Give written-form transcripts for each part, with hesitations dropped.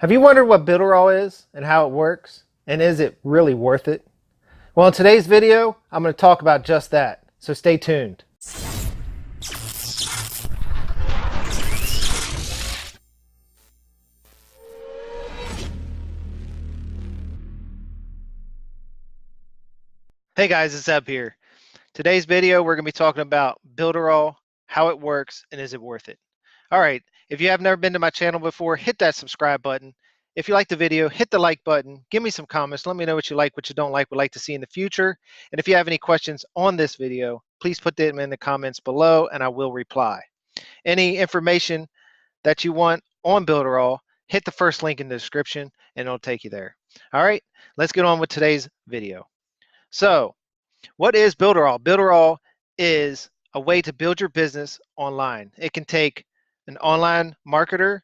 Have you wondered what Builderall is and how it works? And is it really worth it? Well, in today's video, I'm going to talk about just that. So stay tuned. Hey guys, it's Eb here. Today's video, we're going to be talking about Builderall, how it works, and is it worth it? All right, if you have never been to my channel before, hit that subscribe button. If you like the video, hit the like button. Give me some comments. Let me know what you like, what you don't like, would like to see in the future. And if you have any questions on this video, please put them in the comments below and I will reply. Any information that you want on Builderall, hit the first link in the description and it'll take you there. All right, let's get on with today's video. So, what is Builderall? Builderall is a way to build your business online. It can take an online marketer,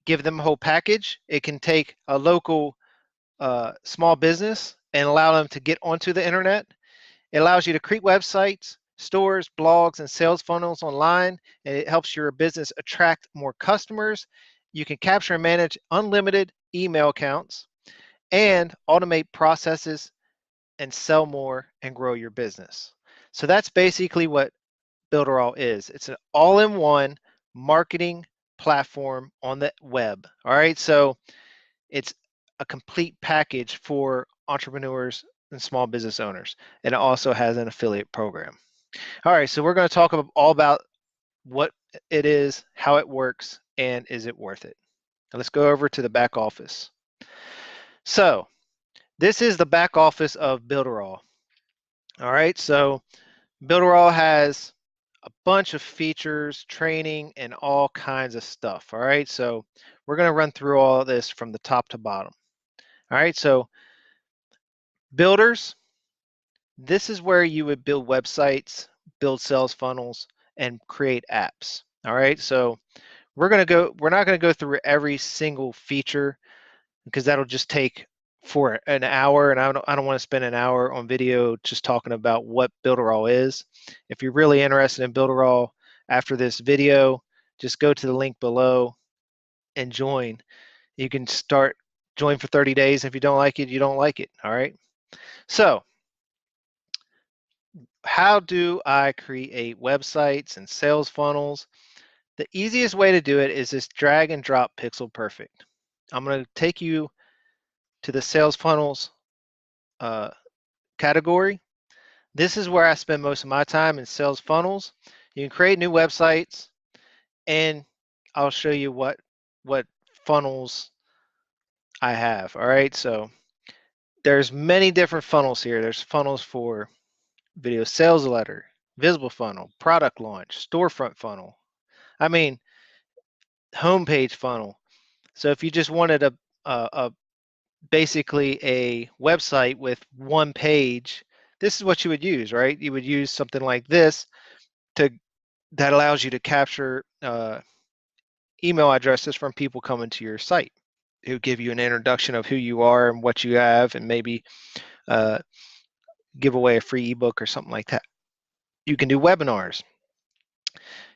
give them a whole package. It can take a local small business and allow them to get onto the internet. It allows you to create websites, stores, blogs, and sales funnels online, and it helps your business attract more customers. You can capture and manage unlimited email accounts and automate processes and sell more and grow your business. So that's basically what Builderall is. It's an all-in-one marketing platform on the web. All right, so it's a complete package for entrepreneurs and small business owners. And it also has an affiliate program. All right, so we're going to talk all about what it is, how it works, and is it worth it? Now let's go over to the back office. So this is the back office of Builderall. All right, so Builderall has a bunch of features, training, and all kinds of stuff. All right, so we're going to run through all of this from the top to bottom. All right, so builders, this is where you would build websites, build sales funnels, and create apps. All right, so we're not going to go through every single feature because that'll just take for an hour, and I don't want to spend an hour on video just talking about what Builderall is. If you're really interested in Builderall after this video, just go to the link below and join. You can join for 30 days. If you don't like it, you don't like it. All right. So how do I create websites and sales funnels? The easiest way to do it is this drag and drop pixel perfect. I'm going to take you to the sales funnels category. This is where I spend most of my time in sales funnels. You can create new websites, and I'll show you what funnels I have. All right, so there's many different funnels here. There's funnels for video sales letter, visible funnel, product launch, storefront funnel. I mean, homepage funnel. So if you just wanted a basically a website with one page, this is what you would use, right? You would use something like this that allows you to capture email addresses from people coming to your site. It would give you an introduction of who you are and what you have, and maybe give away a free ebook or something like that. You can do webinars.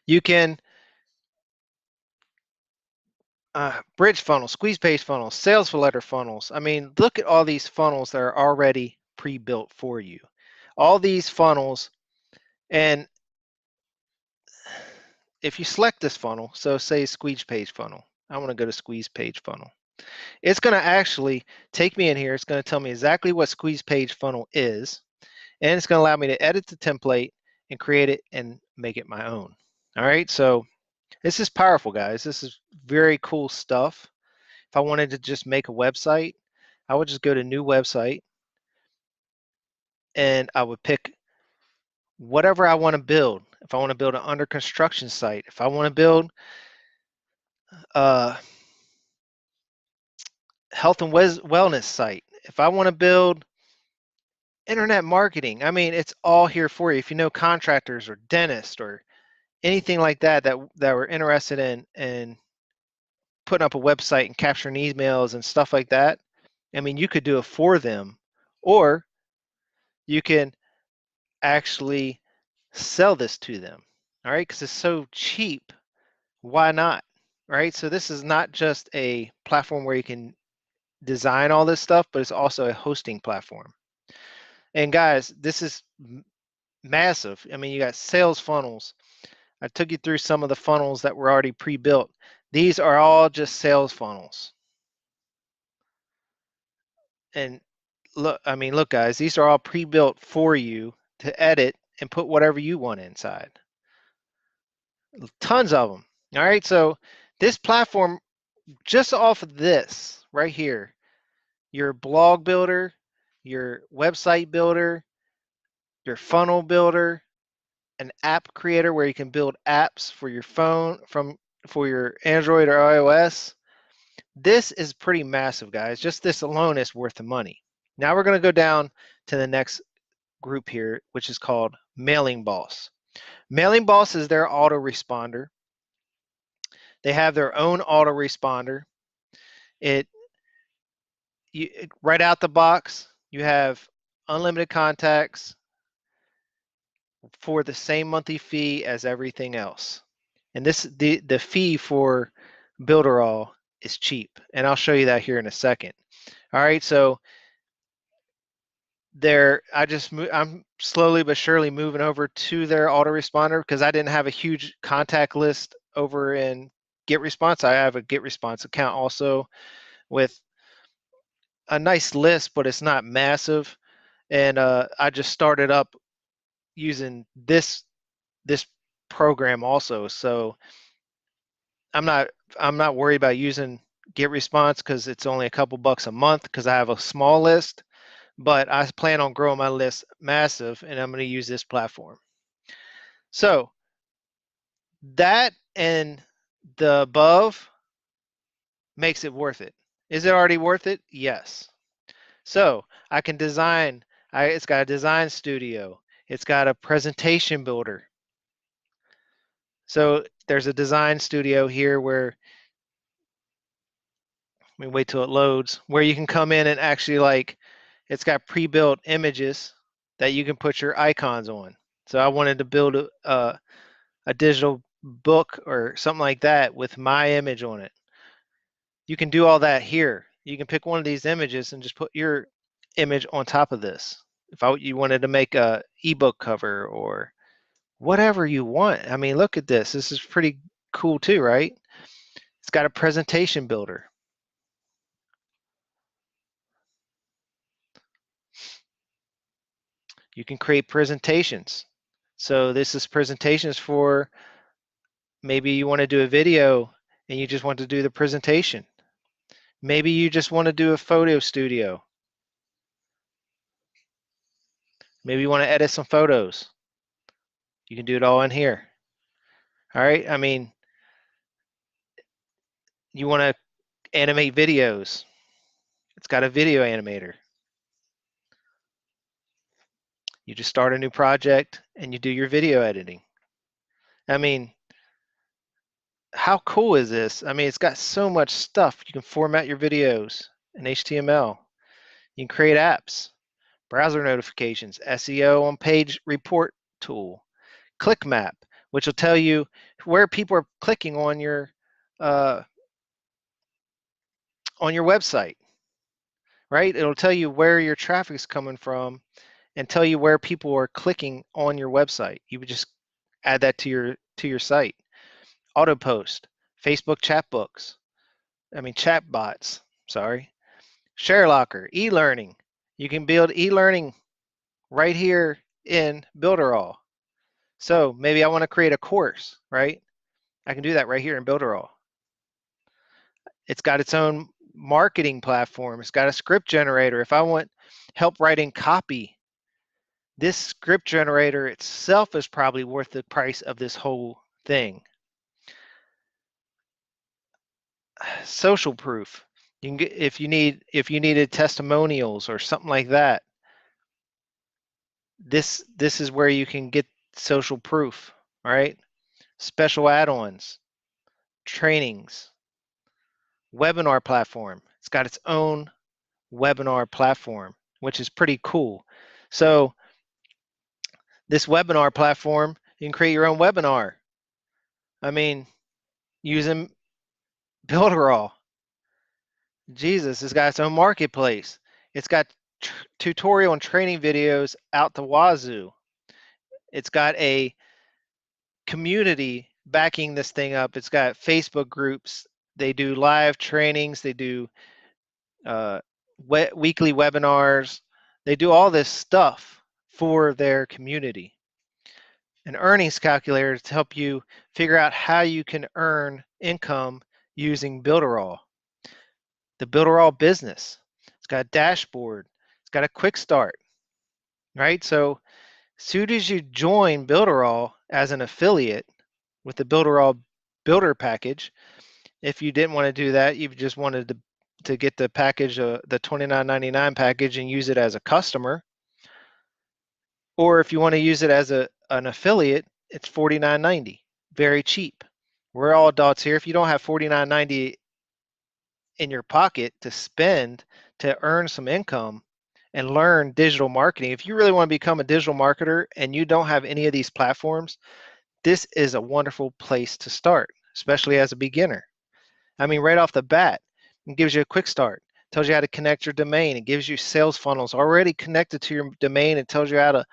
You can bridge funnels, squeeze page funnels, sales letter funnels. I mean, look at all these funnels that are already pre-built for you. All these funnels, and if you select this funnel, so say squeeze page funnel, I want to go to squeeze page funnel. It's going to actually take me in here. It's going to tell me exactly what squeeze page funnel is, and it's going to allow me to edit the template and create it and make it my own. All right, so this is powerful, guys. This is very cool stuff. If I wanted to just make a website, I would just go to new website and I would pick whatever I want to build. If I want to build an under construction site, if I want to build a health and wellness site, if I want to build internet marketing, I mean, it's all here for you. If you know contractors or dentists or anything like that were interested in putting up a website and capturing emails and stuff like that, I mean, you could do it for them, or you can actually sell this to them. All right, because it's so cheap. Why not? right? So this is not just a platform where you can design all this stuff, but it's also a hosting platform. And guys, this is massive. I mean, you got sales funnels. I took you through some of the funnels that were already pre-built. These are all just sales funnels. And look, I mean, look, guys, these are all pre-built for you to edit and put whatever you want inside. Tons of them. All right, so this platform, just off of this right here, your blog builder, your website builder, your funnel builder, an app creator where you can build apps for your phone for your Android or iOS. This is pretty massive, guys. Just this alone is worth the money. Now we're going to go down to the next group here, which is called Mailing Boss. Mailing Boss is their autoresponder. They have their own autoresponder. It right out the box, you have unlimited contacts for the same monthly fee as everything else. And the fee for Builderall is cheap, and I'll show you that here in a second. All right, so I'm slowly but surely moving over to their autoresponder because I didn't have a huge contact list over in GetResponse. I have a GetResponse account also with a nice list, but it's not massive. And I just started up using this program also. So I'm not worried about using GetResponse because it's only a couple bucks a month because I have a small list. But I plan on growing my list massive, and I'm going to use this platform. So that and the above makes it worth it. Is it already worth it? Yes. So I can design. It's got a design studio. It's got a presentation builder. So there's a design studio here where, let me wait till it loads, where you can come in and actually it's got pre-built images that you can put your icons on. So I wanted to build a digital book or something like that with my image on it. You can do all that here. You can pick one of these images and just put your image on top of this. If you wanted to make a ebook cover or whatever you want. I mean, look at this. This is pretty cool too, right? It's got a presentation builder. You can create presentations. So this is presentations for maybe you want to do a video and you just want to do the presentation. Maybe you just want to do a photo studio. Maybe you want to edit some photos. You can do it all in here. All right. I mean, you want to animate videos. It's got a video animator. You just start a new project and you do your video editing. I mean, how cool is this? I mean, it's got so much stuff. You can format your videos in HTML. You can create apps, browser notifications, SEO on page report tool, click map, which will tell you where people are clicking on your website, right? It'll tell you where your traffic is coming from and tell you where people are clicking on your website. You would just add that to your site. Auto post, Facebook chat bots, sorry. Share Locker, e-learning. You can build e-learning right here in Builderall. So maybe I want to create a course, right? I can do that right here in Builderall. It's got its own marketing platform. It's got a script generator. If I want help writing copy, this script generator itself is probably worth the price of this whole thing. Social proof. You can get if you needed testimonials or something like that. This is where you can get social proof, all right? Special add-ons, trainings, webinar platform. It's got its own webinar platform, which is pretty cool. So this webinar platform, you can create your own webinar. I mean, using Builderall. Jesus, it's got its own marketplace. It's got tutorial and training videos out the wazoo. It's got a community backing this thing up. It's got Facebook groups. They do live trainings. They do uh, weekly webinars. They do all this stuff for their community. An earnings calculator to help you figure out how you can earn income using Builderall. The Builderall business. It's got a dashboard. It's got a quick start, right? So as soon as you join Builderall as an affiliate with the Builderall Builder package, if you didn't want to do that, you just wanted to get the package, the $29.99 package, and use it as a customer, or if you want to use it as an affiliate, it's $49.90. Very cheap. We're all adults here. If you don't have $49.90 in your pocket to spend to earn some income and learn digital marketing, if you really want to become a digital marketer and you don't have any of these platforms, this is a wonderful place to start, especially as a beginner. I mean, right off the bat, it gives you a quick start. It tells you how to connect your domain. It gives you sales funnels already connected to your domain. It tells you how to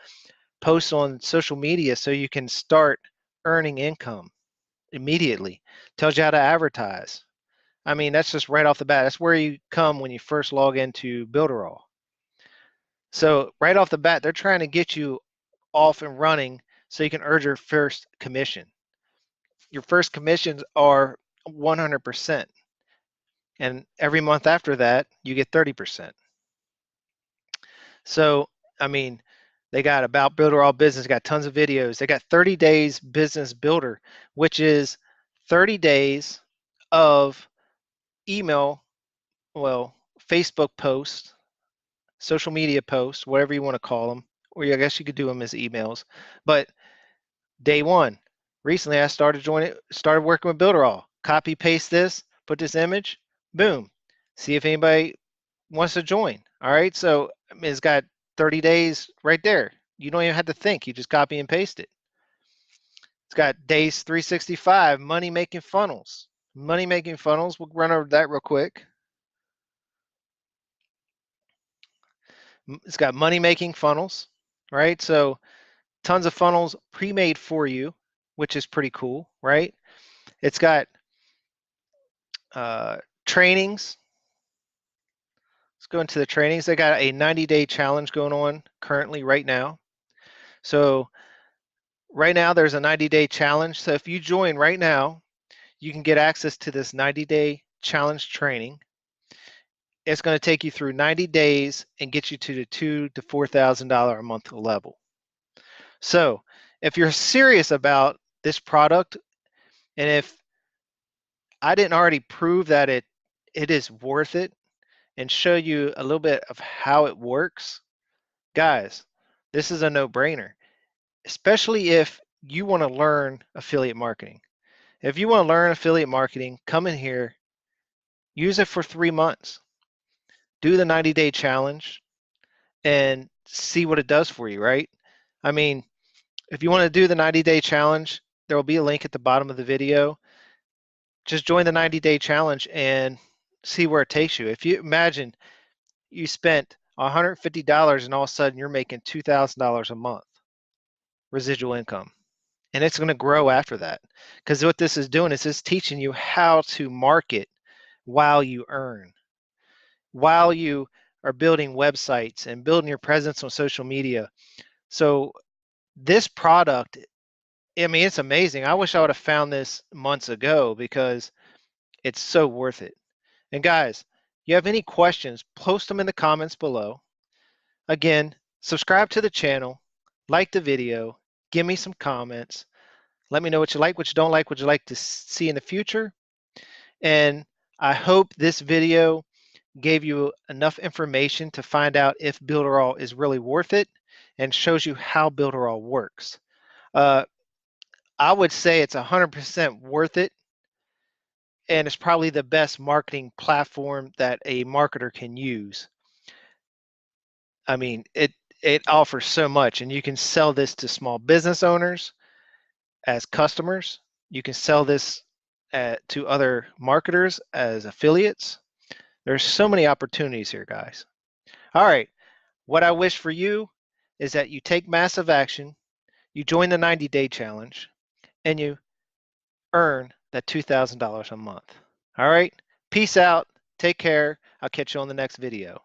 post on social media so you can start earning income immediately. It tells you how to advertise. I mean, that's just right off the bat. That's where you come when you first log into Builderall. So right off the bat, they're trying to get you off and running so you can earn your first commission. Your first commissions are 100%. And every month after that, you get 30%. So, I mean, they got about Builderall Business, got tons of videos. They got 30 days business builder, which is 30 days of email, well, Facebook posts, social media posts, whatever you want to call them, or I guess you could do them as emails. But day one, recently I started working with Builderall. Copy paste this, put this image, boom. See if anybody wants to join. All right, so I mean, it's got 30 days right there. You don't even have to think. You just copy and paste it. It's got days 365, money making funnels. Money making funnels. We'll run over that real quick. It's got money making funnels, right? So tons of funnels pre-made for you, which is pretty cool, right? It's got trainings. Let's go into the trainings. They got a 90-day challenge going on currently right now. So right now there's a 90-day challenge. So if you join right now, you can get access to this 90-day challenge training. It's going to take you through 90 days and get you to the $2,000 to $4,000 a month level. So if you're serious about this product, and if I didn't already prove that it is worth it and show you a little bit of how it works, guys, this is a no-brainer, especially if you want to learn affiliate marketing. If you want to learn affiliate marketing, come in here, use it for 3 months, do the 90-day challenge, and see what it does for you, right? I mean, if you want to do the 90-day challenge, there will be a link at the bottom of the video. Just join the 90-day challenge and see where it takes you. If you imagine you spent $150 and all of a sudden you're making $2,000 a month residual income, and it's going to grow after that, because what this is doing is it's teaching you how to market while you earn, while you are building websites and building your presence on social media. So this product, I mean, it's amazing. I wish I would have found this months ago because it's so worth it. And guys, you have any questions, post them in the comments below. Again, subscribe to the channel, like the video, give me some comments. Let me know what you like, what you don't like, what you like to see in the future. And I hope this video gave you enough information to find out if Builderall is really worth it and shows you how Builderall works. I would say it's 100% worth it, and it's probably the best marketing platform that a marketer can use. I mean, it offers so much, and you can sell this to small business owners as customers. You can sell this to other marketers as affiliates. There's so many opportunities here, guys. All right, what I wish for you is that you take massive action, you join the 90-day challenge, and you earn that $2,000 a month. All right, peace out, take care, I'll catch you on the next video.